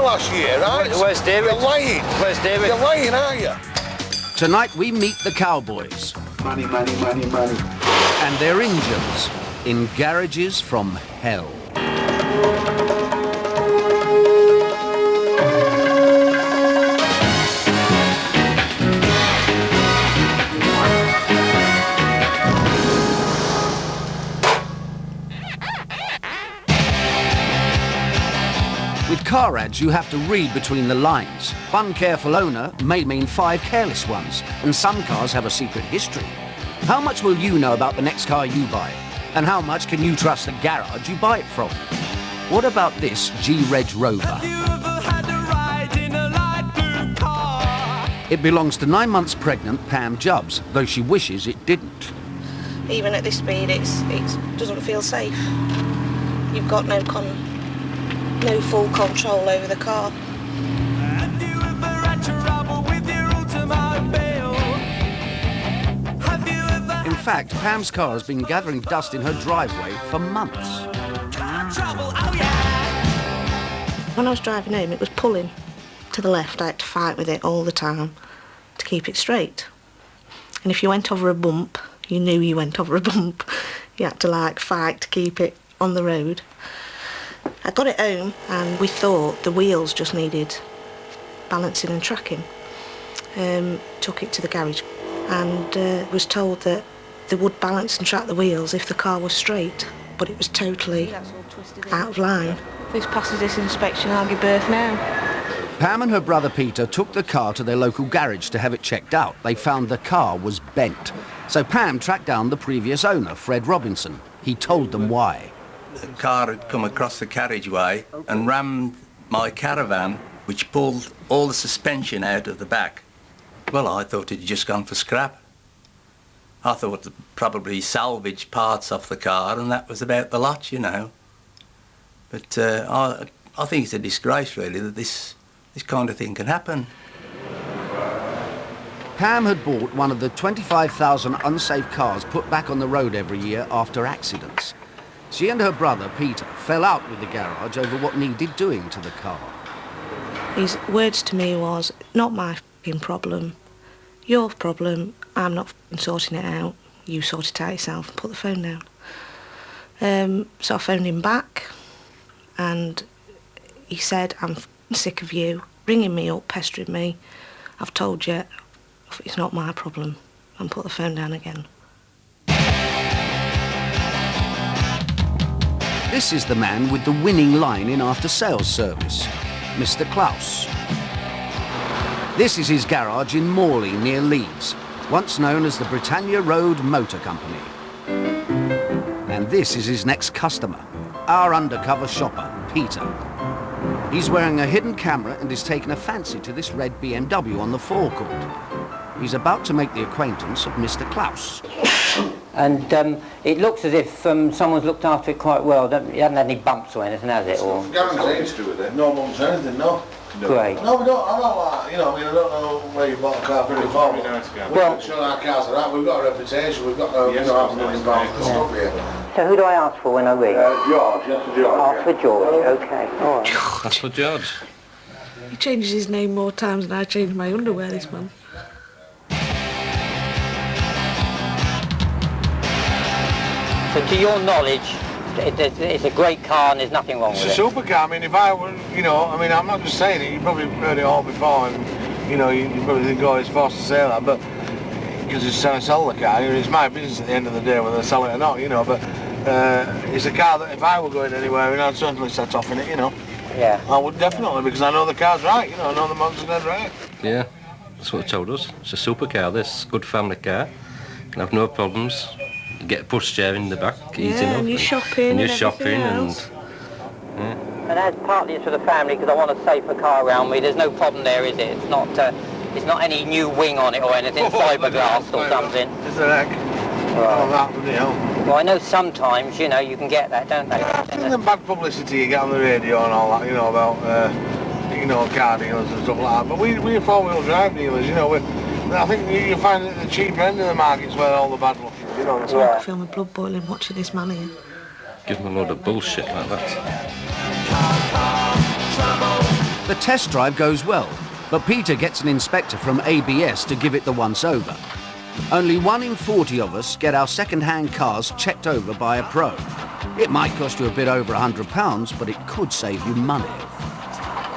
last year, right? Where's David? You're lying. Where's David? You're lying, aren't you? Tonight we meet the cowboys. Money, money, money, money. And their engines in garages from hell. With car ads, you have to read between the lines. One careful owner may mean 5 careless ones, and some cars have a secret history. How much will you know about the next car you buy? And how much can you trust the garage you buy it from? What about this G-Reg Rover? It belongs to 9 months pregnant Pam Jubbs, though she wishes it didn't. Even at this speed, it doesn't feel safe. You've got no full control over the car. In fact, Pam's car has been gathering dust in her driveway for months. When I was driving home, it was pulling to the left. I had to fight with it all the time to keep it straight. And if you went over a bump, you knew you went over a bump. You had to fight to keep it on the road. I got it home and we thought the wheels just needed balancing and tracking. Took it to the garage and was told that they would balance and track the wheels if the car was straight, but it was totally out of line. If this passes this inspection, I'll give birth now. Pam and her brother Peter took the car to their local garage to have it checked out. They found the car was bent. So Pam tracked down the previous owner, Fred Robinson. He told them why. The car had come across the carriageway and rammed my caravan, which pulled all the suspension out of the back. Well, I thought it had just gone for scrap. I thought probably salvage parts off the car, and that was about the lot, you know. But I think it's a disgrace, really, that this kind of thing can happen. Pam had bought one of the 25,000 unsafe cars put back on the road every year after accidents. She and her brother, Peter, fell out with the garage over what needed doing to the car. His words to me was, not my f***ing problem, your problem, I'm not f***ing sorting it out, you sort it out yourself and put the phone down. So I phoned him back and he said, I'm f***ing sick of you ringing me up, pestering me, I've told you, it's not my problem, and put the phone down again. This is the man with the winning line in after-sales service, Mr. Klaus. This is his garage in Morley, near Leeds, once known as the Britannia Road Motor Company. And this is his next customer, our undercover shopper, Peter. He's wearing a hidden camera and is taking a fancy to this red BMW on the forecourt. He's about to make the acquaintance of Mr. Klaus. And it looks as if someone's looked after it quite well. It hasn't had any bumps or anything, has it? Or Guaranteed to do with it. No bumps or anything, no. Great. No, we don't. I don't like, you know, I mean, I don't know where you bought a car from before. Well, sure our cars are right. We've got a reputation. We've got £500,000 stuff here. So who do I ask for when I ring? George. Yes, for George. Ask for George. Okay. All right. That's for George. He changes his name more times than I change my underwear this month. So to your knowledge, it's a great car and there's nothing wrong with it? It's a supercar. I mean, if I were, you know, I mean, I'm not just saying it, you probably heard it all before and, you know, you probably think, oh, it's forced to say that, but because it's trying to sell the car, it's my business at the end of the day whether they sell it or not, you know, but it's a car that if I were going anywhere, I'd certainly set off in it, you know. Yeah. I would definitely, because I know the car's right, you know, I know the motor's dead right. Yeah, that's what they told us. It's a supercar, this, good family car. Can have no problems. You get a pushchair in the back, easy enough. And you're shopping and you're shopping and... Yeah. And that's partly for the family because I want a safer car around me. There's no problem there, is it? It's not any new wing on it or anything, fiberglass or something. It's an egg. Oh, that bloody hell. Well, I know sometimes, you know, you can get that, don't they? I think the bad publicity you get on the radio and all that, you know, about, you know, car dealers and stuff like that. But we're four-wheel drive dealers, you know. I think you find that the cheaper end of the market's where all the bad luck is, you know. So I feel my blood boiling watching this man here. Give them a load of bullshit like that. The test drive goes well, but Peter gets an inspector from ABS to give it the once-over. Only 1 in 40 of us get our second-hand cars checked over by a pro. It might cost you a bit over £100, but it could save you money.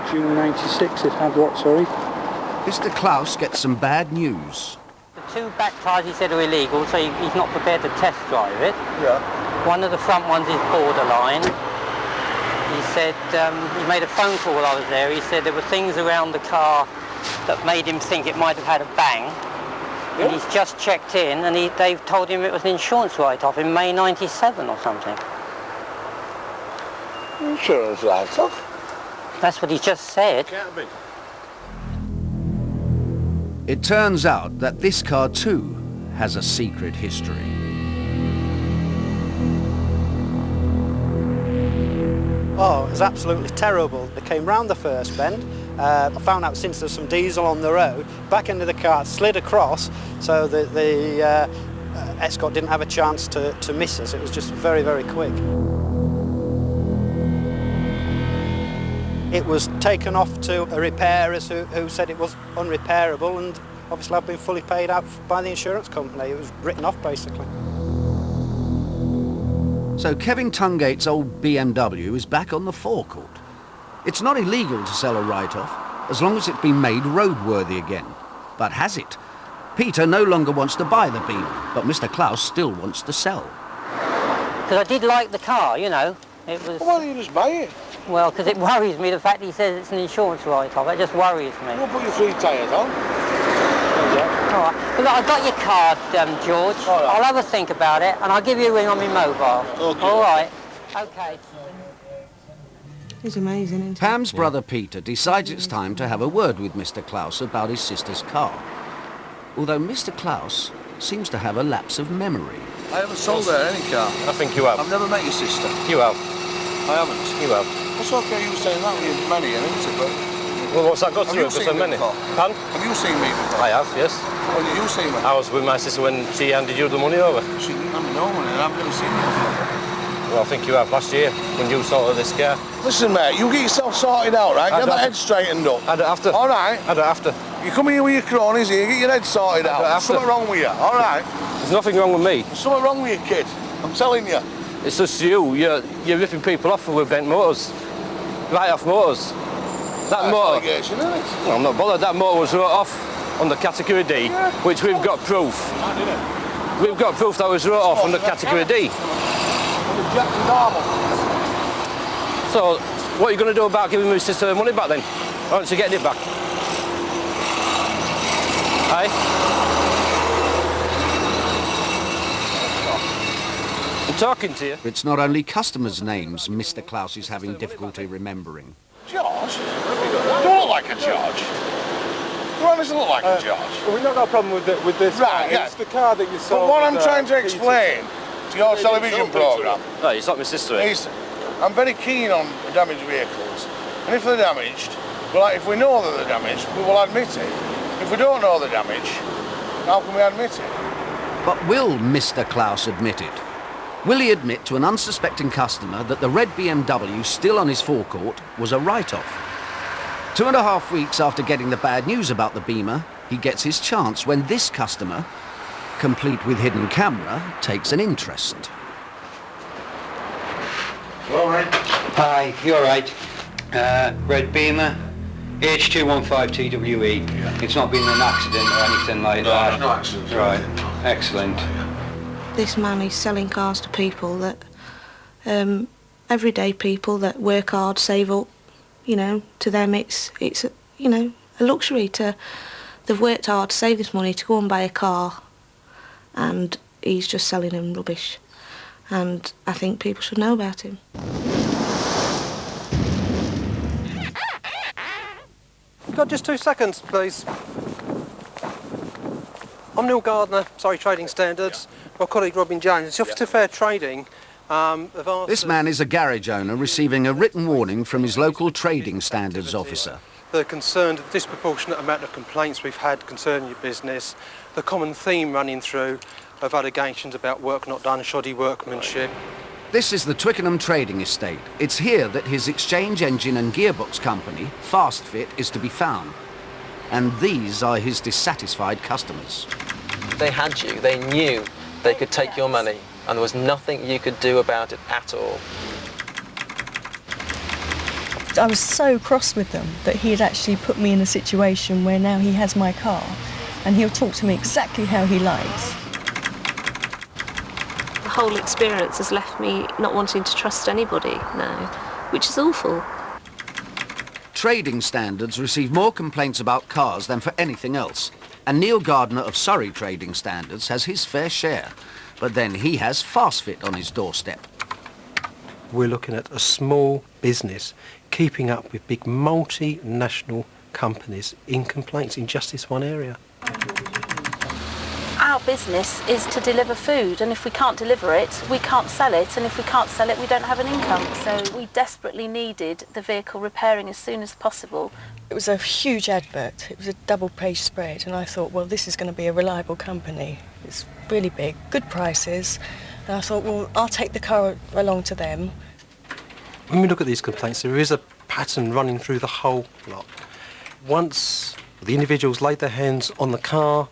June 96, it had what, sorry? Mr. Klaus gets some bad news. The 2 back tyres he said are illegal, so he's not prepared to test drive it. Yeah. One of the front ones is borderline. He said, he made a phone call while I was there. He said there were things around the car that made him think it might have had a bang. Yeah. And he's just checked in, and they've told him it was an insurance write-off in May 97 or something. Insurance write-off? That's what he just said. Can't be. It turns out that this car too has a secret history. Oh, it was absolutely terrible. They came round the first bend. I found out since there's some diesel on the road, back into the car, slid across, so the Escort didn't have a chance to miss us. It was just very, very quick. It was taken off to a repairers who said it was unrepairable, and obviously I've been fully paid out by the insurance company. It was written off basically. So Kevin Tungate's old BMW is back on the forecourt. It's not illegal to sell a write-off as long as it's been made roadworthy again. But has it? Peter no longer wants to buy the Beamer, but Mr. Klaus still wants to sell. Because I did like the car, you know. It was. Well, why don't you just buy it? Well, because it worries me, the fact he says it's an insurance write-off. That just worries me. We'll put your 3 tyres on. All right. Well, look, I've got your card, George. All right. I'll have a think about it, and I'll give you a ring on my mobile. Okay. All right. Okay. He's amazing, isn't he? Pam's brother Peter decides it's time to have a word with Mr. Klaus about his sister's car. Although Mr. Klaus seems to have a lapse of memory. I haven't sold her any car. I think you have. I've never met your sister. You have. I haven't. You have. It's okay you were saying that with your many, isn't it? But Well, what's that got to do with so many? Pardon? have you seen me before? I have, yes. Oh, you seen me? I was with my sister when she handed you the money over. She didn't have me no money, and I've never seen you before. Well, I think you have last year when you sorted this car. Listen, mate, you get yourself sorted out, right? Get that head straightened up. I don't have to. All right. I don't have to. You come here with your cronies here, get your head sorted out. There's something wrong with you, all right? There's nothing wrong with me. There's something wrong with you, kid. I'm telling you. It's just you. You're ripping people off with bent motors. Right off motors. That motor. Allegation, isn't it? Well, I'm not bothered. That motor was wrote off under category D, which we've got proof. We've got proof that was wrote off under category D. So, what are you going to do about giving my sister her money back then? Why aren't you getting it back? Aye? I'm talking to you. It's not only customers' names Mr. Klaus is having difficulty remembering. George? You don't look like a George. You honestly look like a George. Well, we've not got a problem with this Right, car. yeah. It's the car that you sold. But what I'm trying to explain to your television programme No, it's not my sister. is I'm very keen on damaged vehicles. And if they're damaged, well, if we know that they're damaged, we will admit it. If we don't know the damage, how can we admit it? But will Mr. Klaus admit it? Will he admit to an unsuspecting customer that the red BMW still on his forecourt was a write-off? 2.5 weeks after getting the bad news about the Beamer, he gets his chance when this customer, complete with hidden camera, takes an interest. All right. Hi, you all right? Red Beamer, H215TWE. Yeah. It's not been an accident or anything like that? No accident. Right, excellent. This man is selling cars to people that, everyday people that work hard, save up, you know, to them it's you know, a luxury to, they've worked hard to save this money to go and buy a car, and he's just selling them rubbish. And I think people should know about him. Got just 2 seconds, please. I'm Neil Gardner, Surrey Trading Standards. My colleague Robin Jones. The Office to Fair Trading have asked... This man is a garage owner receiving a written warning from his local trading standards officer. They're concerned with the disproportionate amount of complaints we've had concerning your business, the common theme running through of allegations about work not done, shoddy workmanship. This is the Twickenham Trading Estate. It's here that his exchange engine and gearbox company, Fast Fit, is to be found. And these are his dissatisfied customers. They had you. They knew they could take your money, and there was nothing you could do about it at all. I was so cross with them that he had actually put me in a situation where now he has my car and he'll talk to me exactly how he likes. The whole experience has left me not wanting to trust anybody now, which is awful. Trading Standards receive more complaints about cars than for anything else. And Neil Gardner of Surrey Trading Standards has his fair share. But then he has Fast Fit on his doorstep. We're looking at a small business keeping up with big multinational companies in complaints in just this one area. Our business is to deliver food, and if we can't deliver it, we can't sell it, and if we can't sell it, we don't have an income. So we desperately needed the vehicle repairing as soon as possible. It was a huge advert. It was a double-page spread, and I thought, well, this is going to be a reliable company. It's really big, good prices, and I thought, well, I'll take the car along to them. When we look at these complaints, there is a pattern running through the whole lot. Once the individuals laid their hands on the car,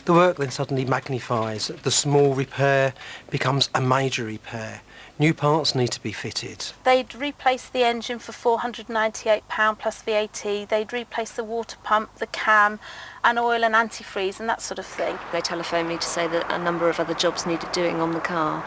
the work then suddenly magnifies. The small repair becomes a major repair. New parts need to be fitted. They'd replace the engine for £498 plus VAT. They'd replace the water pump, the cam, and oil and antifreeze and that sort of thing. They telephoned me to say that a number of other jobs needed doing on the car,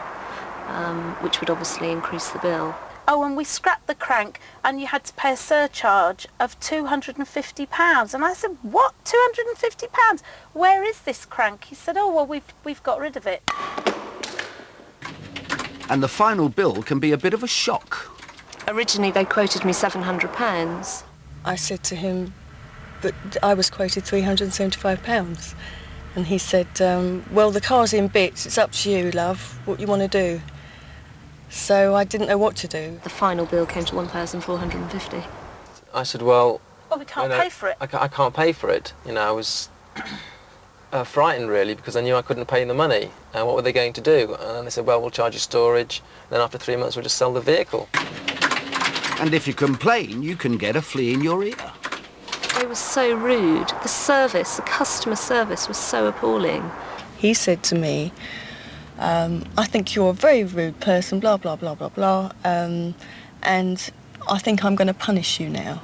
which would obviously increase the bill. Oh, and we scrapped the crank and you had to pay a surcharge of £250. And I said, what, £250? Where is this crank? He said, oh, well, we've got rid of it. And the final bill can be a bit of a shock. Originally, they quoted me £700. I said to him that I was quoted £375. And he said, well, the car's in bits. It's up to you, love, what you want to do. So I didn't know what to do. The final bill came to £1,450. I said, well... Oh, we can't pay for it. I can't pay for it. You know, I was frightened, really, because I knew I couldn't pay the money. And what were they going to do? And then they said, well, we'll charge you storage. Then after 3 months, we'll just sell the vehicle. And if you complain, you can get a flea in your ear. They were so rude. The service, the customer service was so appalling. He said to me, I think you're a very rude person, blah, blah, blah, blah, blah, and I think I'm going to punish you now.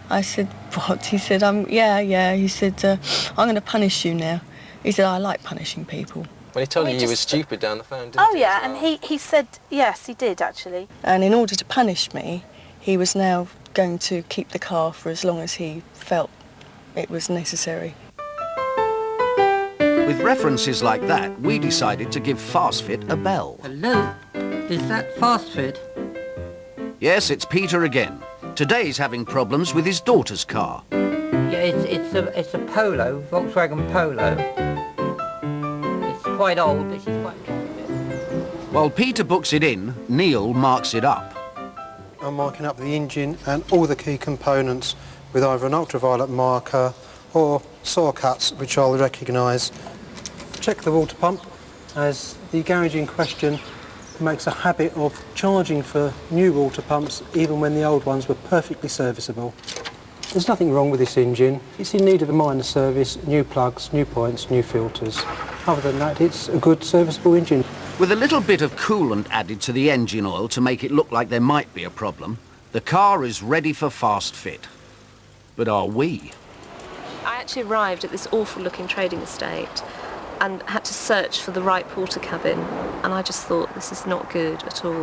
I said, what? He said, yeah. He said, I'm going to punish you now. He said, I like punishing people. Well, he told you were stupid down the phone, didn't he? Oh, yeah, and he said, yes, he did, actually. And in order to punish me, he was now going to keep the car for as long as he felt it was necessary. With references like that, we decided to give Fast Fit a bell. Hello? Is that Fast Fit? Yes, it's Peter again. Today he's having problems with his daughter's car. Yeah, it's a Polo, Volkswagen Polo. It's quite old, but she's quite driving it. While Peter books it in, Neil marks it up. I'm marking up the engine and all the key components with either an ultraviolet marker or saw cuts, which I'll recognise. Check the water pump, as the garage in question makes a habit of charging for new water pumps even when the old ones were perfectly serviceable. There's nothing wrong with this engine. It's in need of a minor service, new plugs, new points, new filters. Other than that, it's a good serviceable engine. With a little bit of coolant added to the engine oil to make it look like there might be a problem, the car is ready for Fast Fit. But are we? I actually arrived at this awful-looking trading estate and had to search for the right porter cabin, and I just thought, this is not good at all.